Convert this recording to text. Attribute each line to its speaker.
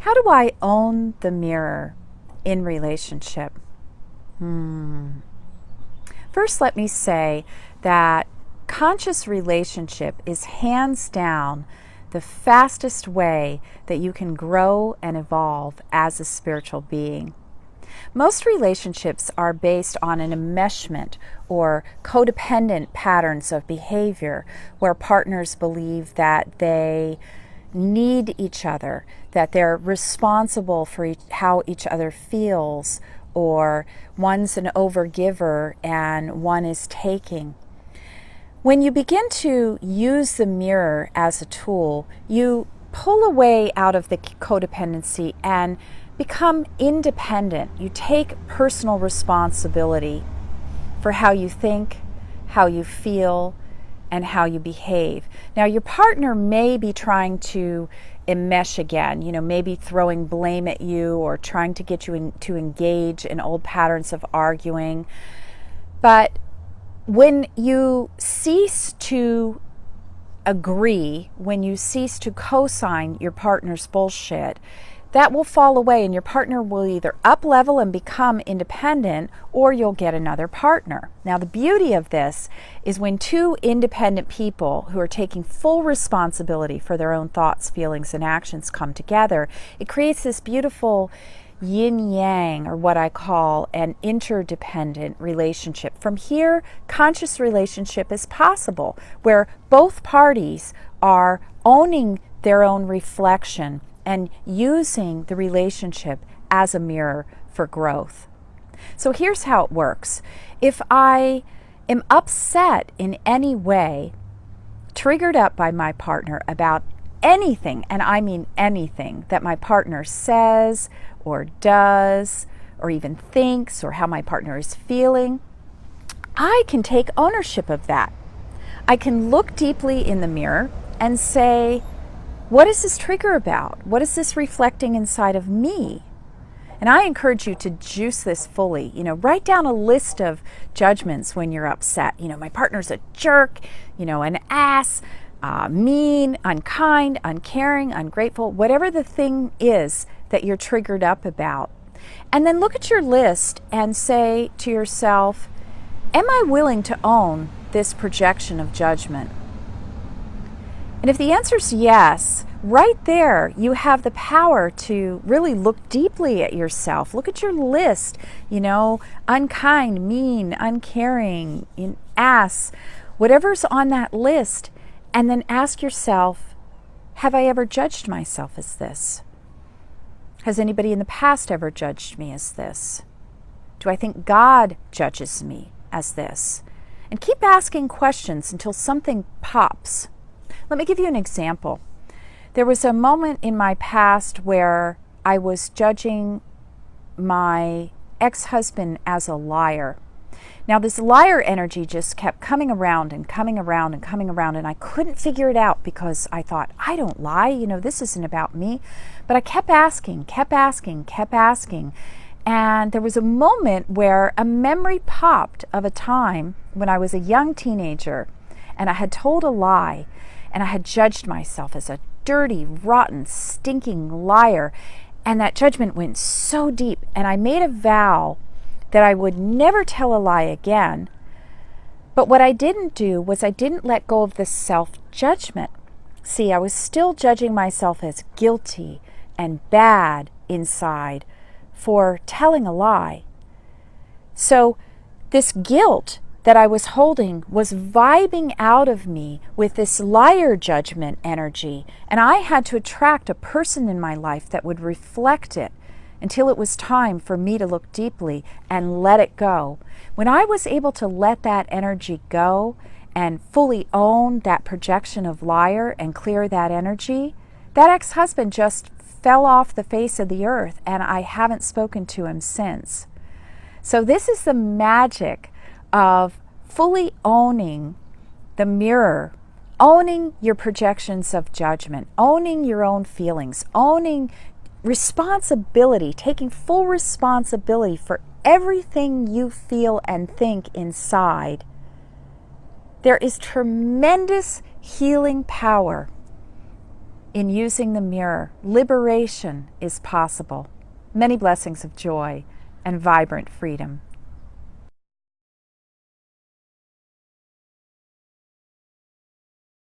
Speaker 1: How do I own the mirror in relationship? First, let me say that conscious relationship is hands down the fastest way that you can grow and evolve as a spiritual being. Most relationships are based on an enmeshment or codependent patterns of behavior where partners believe that they need each other, that they're responsible for how each other feels, or one's an overgiver and one is taking. When you begin to use the mirror as a tool, you pull away out of the codependency and become independent. You take personal responsibility for how you think, how you feel, and how you behave. Now, your partner may be trying to enmesh again, maybe throwing blame at you or trying to get you to engage in old patterns of arguing. But when you cease to agree, when you cease to co-sign your partner's bullshit, that will fall away and your partner will either up level and become independent, or you'll get another partner. Now, the beauty of this is when two independent people who are taking full responsibility for their own thoughts, feelings, and actions come together, it creates this beautiful yin-yang, or what I call an interdependent relationship. From here, conscious relationship is possible, where both parties are owning their own reflection and using the relationship as a mirror for growth. So here's how it works. If I am upset in any way, triggered up by my partner about anything, and I mean anything, that my partner says or does or even thinks, or how my partner is feeling, I can take ownership of that. I can look deeply in the mirror and say, what is this trigger about? What is this reflecting inside of me? And I encourage you to juice this fully. Write down a list of judgments when you're upset. My partner's a jerk, an ass, mean, unkind, uncaring, ungrateful, whatever the thing is that you're triggered up about. And then look at your list and say to yourself, am I willing to own this projection of judgment? And if the answer is yes, right there you have the power to really look deeply at yourself. Look at your list, unkind, mean, uncaring, ass, whatever's on that list, and then ask yourself, have I ever judged myself as this? Has anybody in the past ever judged me as this? Do I think God judges me as this? And keep asking questions until something pops. Let me give you an example. There was a moment in my past where I was judging my ex-husband as a liar. Now, this liar energy just kept coming around and coming around and coming around, and I couldn't figure it out because I thought, I don't lie, this isn't about me. But I kept asking. And there was a moment where a memory popped of a time when I was a young teenager and I had told a lie, and I had judged myself as a dirty, rotten, stinking liar. And that judgment went so deep, and I made a vow that I would never tell a lie again. But what I didn't do was I didn't let go of the self-judgment. See, I was still judging myself as guilty and bad inside for telling a lie. So this guilt that I was holding was vibing out of me with this liar judgment energy, and I had to attract a person in my life that would reflect it until it was time for me to look deeply and let it go. When I was able to let that energy go and fully own that projection of liar and clear that energy, that ex-husband just fell off the face of the earth, and I haven't spoken to him since. So this is the magic of fully owning the mirror, owning your projections of judgment, owning your own feelings, owning responsibility, taking full responsibility for everything you feel and think inside. There is tremendous healing power In using the mirror, liberation is possible. Many blessings of joy and vibrant freedom.